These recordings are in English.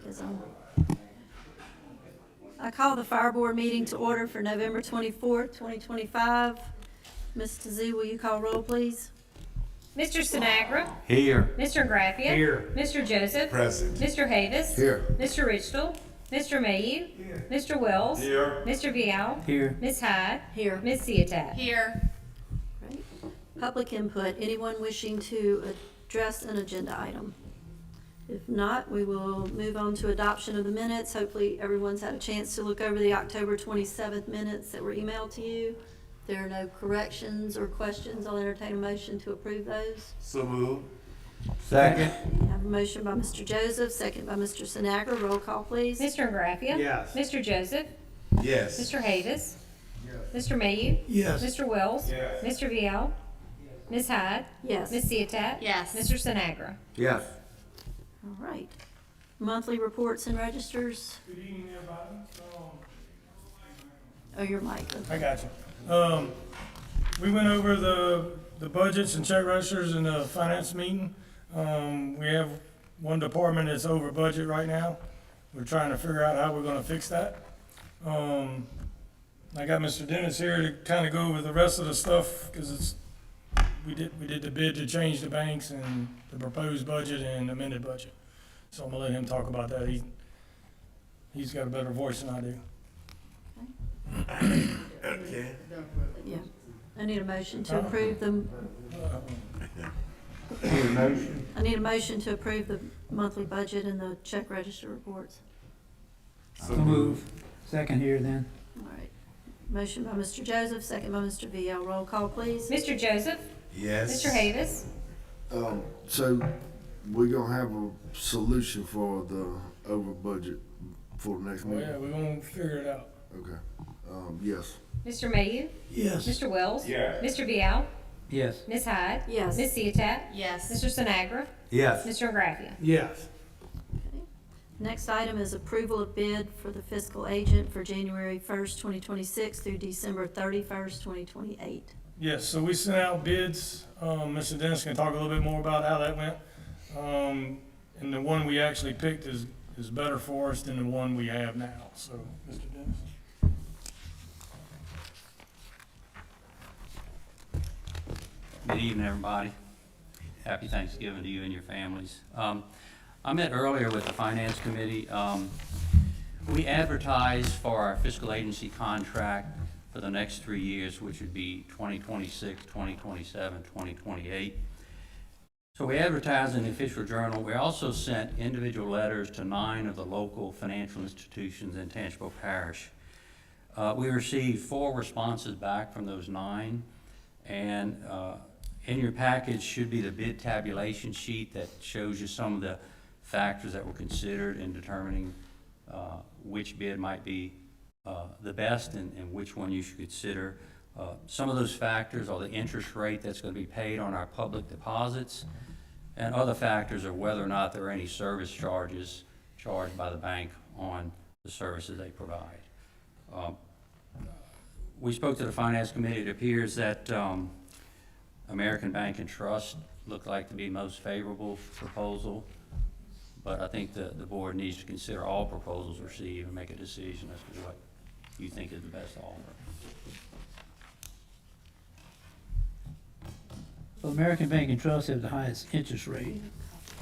is on. I call the fire board meeting to order for November 24th, 2025. Ms. Tazee, will you call roll, please? Mr. Sinagra. Here. Mr. Graffia. Here. Mr. Joseph. Present. Mr. Havis. Here. Mr. Richtel. Mr. Mayu. Here. Mr. Wells. Here. Mr. Vial. Here. Ms. Hyde. Here. Ms. Ciotat. Here. Right. Public input. Anyone wishing to address an agenda item? If not, we will move on to adoption of the minutes. Hopefully, everyone's had a chance to look over the October 27th minutes that were emailed to you. If there are no corrections or questions, I'll entertain a motion to approve those. So moved. Second. I have a motion by Mr. Joseph, second by Mr. Sinagra. Roll call, please. Mr. Graffia. Yes. Mr. Joseph. Yes. Mr. Havis. Mr. Mayu. Yes. Mr. Wells. Yes. Mr. Vial. Ms. Hyde. Yes. Ms. Ciotat. Yes. Mr. Sinagra. Yes. All right. Monthly reports and registers. Good evening, everybody. Oh, your mic. I got you. We went over the budgets and check registers in the finance meeting. We have one department that's over budget right now. We're trying to figure out how we're gonna fix that. I got Mr. Dennis here to kind of go over the rest of the stuff, because we did the bid to change the banks and the proposed budget and amended budget. So I'm gonna let him talk about that. He's got a better voice than I do. Okay. Yeah. I need a motion to approve the, I need a motion to approve the monthly budget and the check register reports. So moved. Second here then. All right. Motion by Mr. Joseph, second by Mr. VL. Roll call, please. Mr. Joseph. Yes. Mr. Havis. So we're gonna have a solution for the over budget for the next Oh meeting? yeah, we're gonna figure it out. Okay. Yes. Mr. Mayu. Yes. Mr. Wells. Yes. Mr. Vial. Yes. Ms. Hyde. Yes. Ms. Ciotat. Yes. Mr. Sinagra. Yes. Mr. Graffia. Yes. Next item is approval of bid for the fiscal agent for January 1st, 2026 through December 31st, 2028. Yes, so we sent out bids. Mr. Dennis can talk a little bit more about how that went. And the one we actually picked is better for us than the one we have now. So, Mr. Dennis. Good evening, everybody. Happy Thanksgiving to you and your families. I met earlier with the Finance Committee. We advertised for our fiscal agency contract for the next 3 years, which would be 2026, 2027, 2028. So we advertised in the official journal. We also sent individual letters to 9 of the local financial institutions in Tangipahoa Parish. We received 4 responses back from those 9, and in your package should be the bid tabulation sheet that shows you some of the factors that were considered in determining which bid might be the best and which one you should consider. Some of those factors are the interest rate that's going to be paid on our public deposits, and other factors are whether or not there are any service charges charged by the bank on the services they provide. We spoke to the Finance Committee. It appears that American Bank and Trust look like to be most favorable proposal, but I think the board needs to consider all proposals received and make a decision as to what you think is the best offer. Well, American Bank and Trust have the highest interest rate.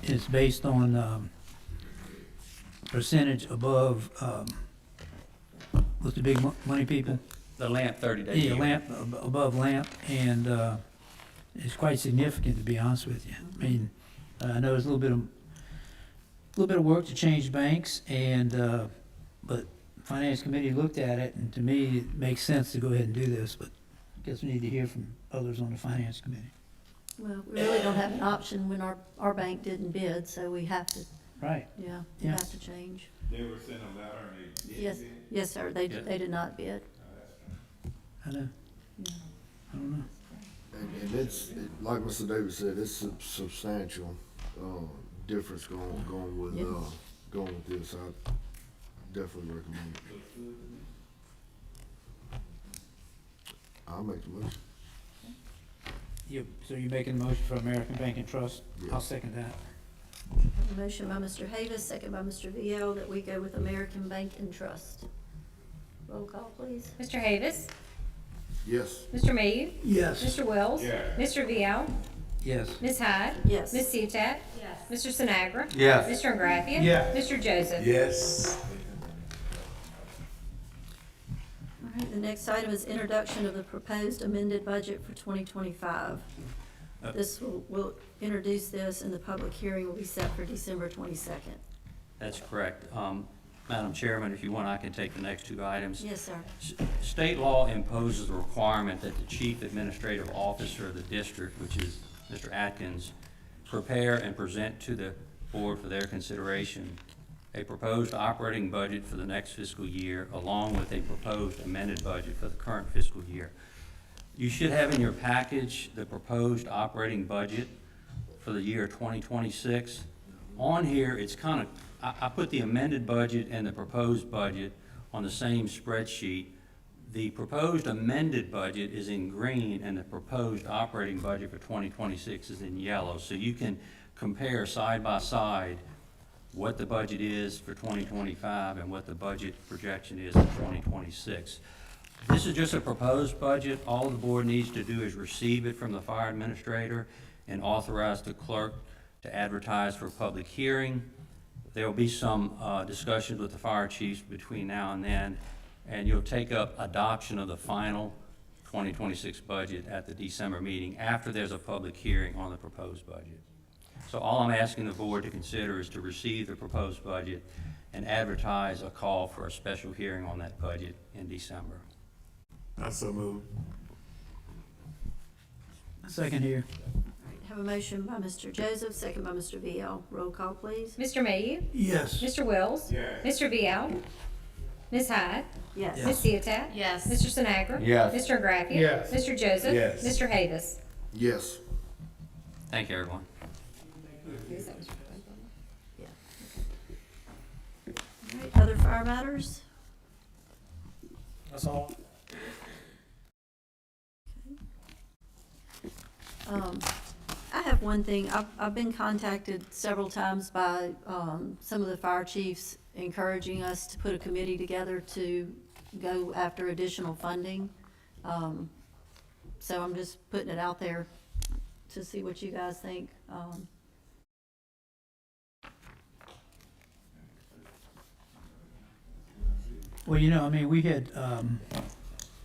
It's based on percentage above, what's the big money people? The LAMP 30-day Yeah, yield. LAMP, above LAMP, and it's quite significant, to be honest with you. I mean, I know it's a little bit of work to change banks, and but Finance Committee looked at it, and to me, it makes sense to go ahead and do this, but I guess we need to hear from others on the Finance Committee. Well, we really don't have an option when our bank didn't bid, so we have to, Right. yeah, we Yeah. have to change. They were sent a letter and they did Yes, bid? yes, sir, they Yeah. did not bid. I know. Yeah. I don't know. And it's, like Mr. Davis said, it's a substantial, difference going with, Yeah. going with this. I definitely recommend it. I'll make the motion. So you're making a motion for American Bank and Trust? Yeah. I'll second that. Motion by Mr. Havis, second by Mr. VL, that we go with American Bank and Trust. Roll call, please. Mr. Havis, Yes. Mr. Mayhew, Yes. Mr. Wells, Yes. Mr. Vial, Yes. Ms. Hyde, Yes. Ms. Seatat, Mr. Sinagra, Yes. Mr. Ingraffia, Yes. Mr. Joseph. Yes. All right, the next item is introduction of the proposed amended budget for 2025. This we'll introduce this, and the public hearing will be set for December 22nd. That's correct. Madam Chairman, if you want, I can take the next two items. Yes, sir. State law imposes a requirement that the chief administrative officer of the district, which is Mr. Atkins, prepare and present to the board for their consideration a proposed operating budget for the next fiscal year, along with a proposed amended budget for the current fiscal year. You should have in your package the proposed operating budget for the year 2026. On here, it's kind of, I put the amended budget and the proposed budget on the same spreadsheet. The proposed amended budget is in green, and the proposed operating budget for 2026 is in yellow. So you can compare side by side what the budget is for 2025 and what the budget projection is for 2026. This is just a proposed budget. All the board needs to do is receive it from the fire administrator and authorize the clerk to advertise for public hearing. There will be some discussions with the fire chiefs between now and then, and you'll take up adoption of the final 2026 budget at the December meeting after there's a public hearing on the proposed budget. So all I'm asking the board to consider is to receive the proposed budget and advertise a call for a special hearing on that budget in December. I so move. Second here. All right, have a motion by Mr. Joseph, second by Mr. VL. Roll call, please. Mr. Mayhew, Yes. Mr. Wells, Yes. Mr. Vial, Ms. Hyde, Yes. Ms. Seatat, Yes. Mr. Sinagra, Yes. Mr. Ingraffia, Yes. Mr. Joseph, Yes. Mr. Havis. Yes. Thank you, everyone. All right, other fire matters? That's all. I have one thing. I've been contacted several times by some of the fire chiefs encouraging us to put a committee together to go after additional funding. So I'm just putting it out there to see what you guys think. Well, you know, I mean, we had,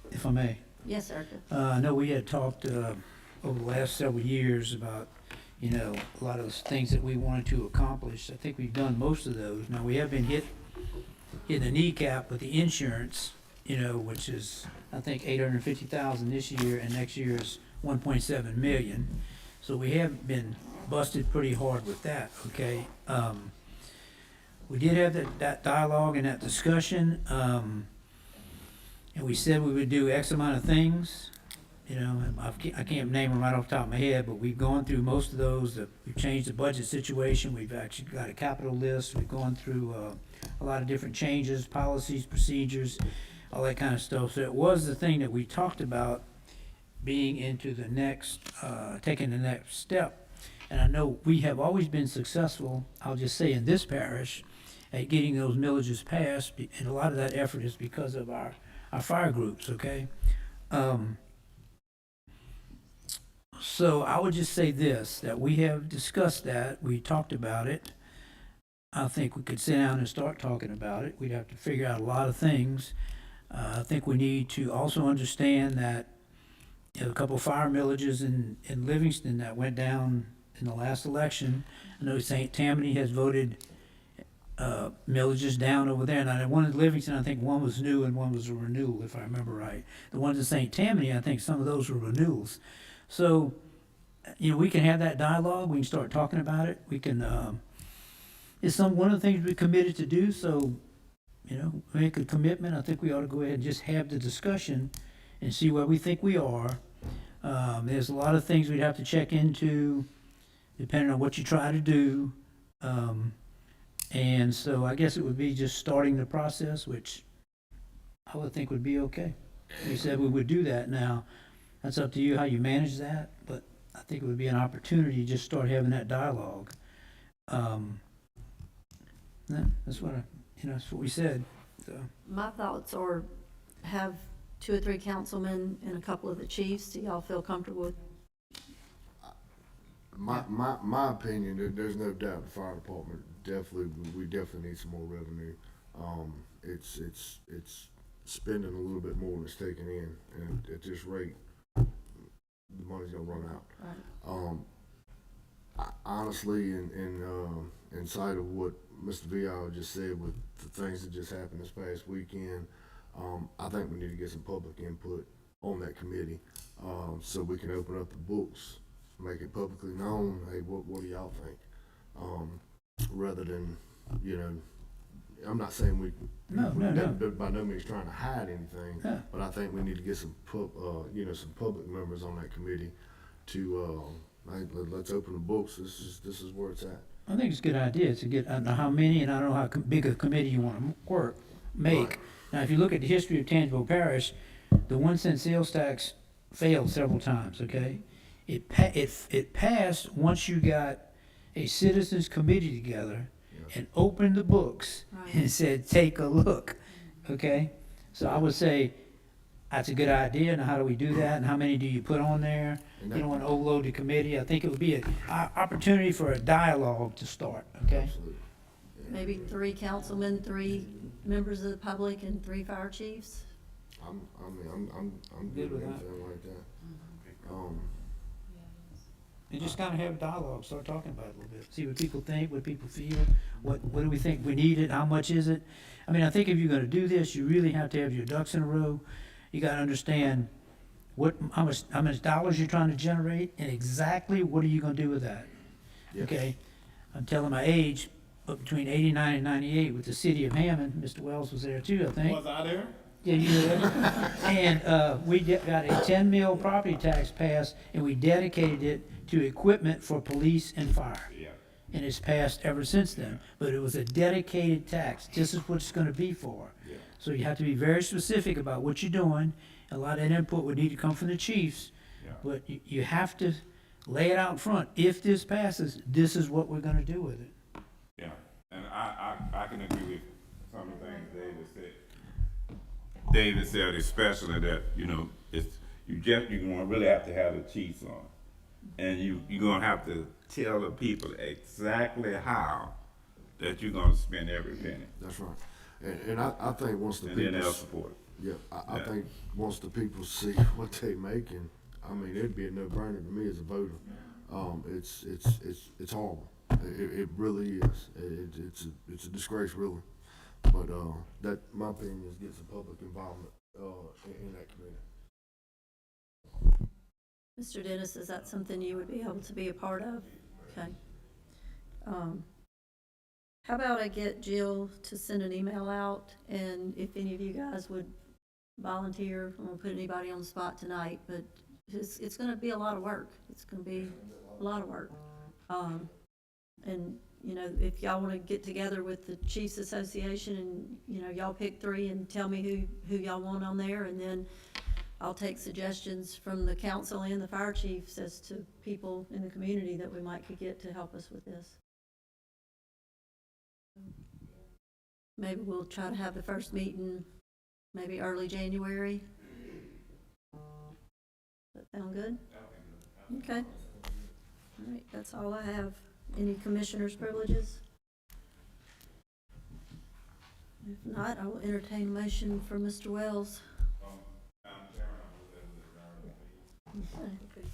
if I may, Yes, Erica. I know we had talked over the last several years about, you know, a lot of the things that we wanted to accomplish. I think we've done most of those. Now, we have been hit in the kneecap with the insurance, you know, which is, I think, $850,000 this year, and next year is 1.7 million. So we have been busted pretty hard with that, okay? We did have that dialogue and that discussion, and we said we would do X amount of things. You know, I can't name them right off the top of my head, but we've gone through most of those. We've changed the budget situation. We've actually got a capital list. We've gone through a lot of different changes, policies, procedures, all that kind of stuff. So it was the thing that we talked about being into the next, taking the next step. And I know we have always been successful, I'll just say in this parish, at getting those millages passed, and a lot of that effort is because of our fire groups, okay? So I would just say this, that we have discussed that, we talked about it. I think we could sit down and start talking about it. We'd have to figure out a lot of things. I think we need to also understand that, you know, a couple of fire millages in Livingston that went down in the last election. I know St. Tammany has voted millages down over there. Now, the one in Livingston, I think one was new and one was a renewal, if I remember right. The ones in St. Tammany, I think some of those were renewals. So, you know, we can have that dialogue. We can start talking about it. We can, it's one of the things we committed to do. So, you know, make a commitment. I think we ought to go ahead and just have the discussion and see where we think we are. There's a lot of things we'd have to check into, depending on what you try to do. And so I guess it would be just starting the process, which I would think would be okay. We said we would do that. Now, that's up to you how you manage that, but I think it would be an opportunity to just start having that dialogue. That's what that's what we said, so. My thoughts are have 2 or 3 councilmen and a couple of the chiefs. Do y'all feel comfortable with? My opinion, there's no doubt the fire department we definitely need some more revenue. It's spending a little bit more than it's taking in, and at this rate, the money's gonna run out. Right. Honestly, in sight of what Mr. Vial just said with the things that just happened this past weekend, I think we need to get some public input on that committee, so we can open up the books, make it publicly known. Hey, what do y'all think? Rather than, I'm not saying we're by no means trying to hide anything, Yeah. but I think we need to get some public members on that committee to let's open the books. This is where it's at. I think it's a good idea to get, I don't know how many, and I don't know how big a committee you want to make. Right. Now, if you look at the history of Tangipahoa Parish, the 1 cent sales tax failed several times, okay? It passed once you got a citizens committee together and opened the books Right. and said, take a look, okay? So I would say that's a good idea. Now, how do we do that, and how many do you put on there? You don't want to overload the committee. I think it would be an opportunity for a dialogue to start, okay? Absolutely. Maybe 3 councilmen, 3 members of the public, and 3 fire chiefs. I'm Good good with with that. anything like that. And just kind of have a dialogue, start talking about it a little bit, see what people think, what people feel, what do we think we need it, how much is it? I mean, I think if you're gonna do this, you really have to have your ducks in a row. You gotta understand how much dollars you're trying to generate, and exactly what are you gonna do with that? Yes. Okay, I'm telling my age, but between 89 and 98 with the city of Hammond, Mr. Wells was there too, I think. Was I there? Yeah, you were there. And we got a 10 mil property tax passed, and we dedicated it to equipment for police and fire. Yeah. And it's passed ever since then. But it was a dedicated tax. This is what it's gonna be for. Yeah. So you have to be very specific about what you're doing. A lot of that input would need to come from the chiefs. Yeah. But you have to lay it out in front. If this passes, this is what we're gonna do with it. Yeah, and I can agree with some of the things David said. David said especially that, you're gonna really have to have the chiefs on. And you're gonna have to tell the people exactly how that you're gonna spend every penny. That's right. And I think once the And then people, they'll support it. yeah, I Yeah. think once the people see what they making, I mean, it'd be a no-brainer to me as a voter. It's horrible. It really is. It's a disgrace, really. But that, my opinion, is get some public involvement in that committee. Mr. Dennis, is that something you would be able to be a part of? Okay. How about I get Jill to send an email out, and if any of you guys would volunteer, I won't put anybody on the spot tonight, but it's gonna be a lot of work. It's gonna be a lot of work. And, if y'all wanna get together with the Chiefs Association and, y'all pick 3 and tell me who y'all want on there, and then I'll take suggestions from the council and the fire chiefs as to people in the community that we might could get to help us with this. Maybe we'll try to have the first meeting maybe early January. Does that sound good? Okay. All right, that's all I have. Any commissioners' privileges? If not, I will entertain a motion for Mr. Wells. Okay.